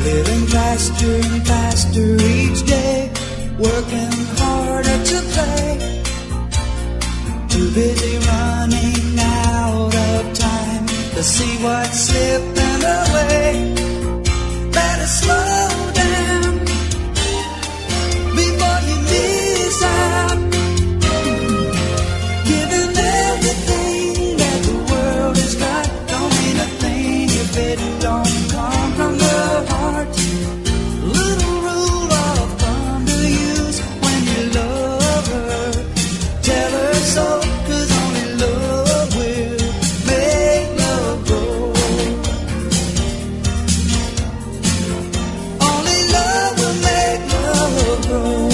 Living faster and faster each day, working harder to play. Too busy running out of time to see what's slipping away. Better slow down before you miss out. Giving everything that the world has got don't mean a thing if it don't come from the heart. Little rule of thumb to use when you love her. Tell her so, 'cause only love will make love grow. Only love will make love grow.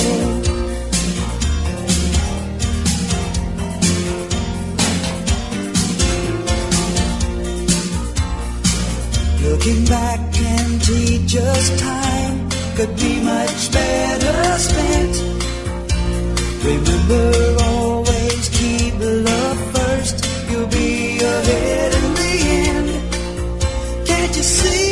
Looking back can teach us time could be much better spent. Remember, always keep love first. You'll be ahead in the end. Can't you see?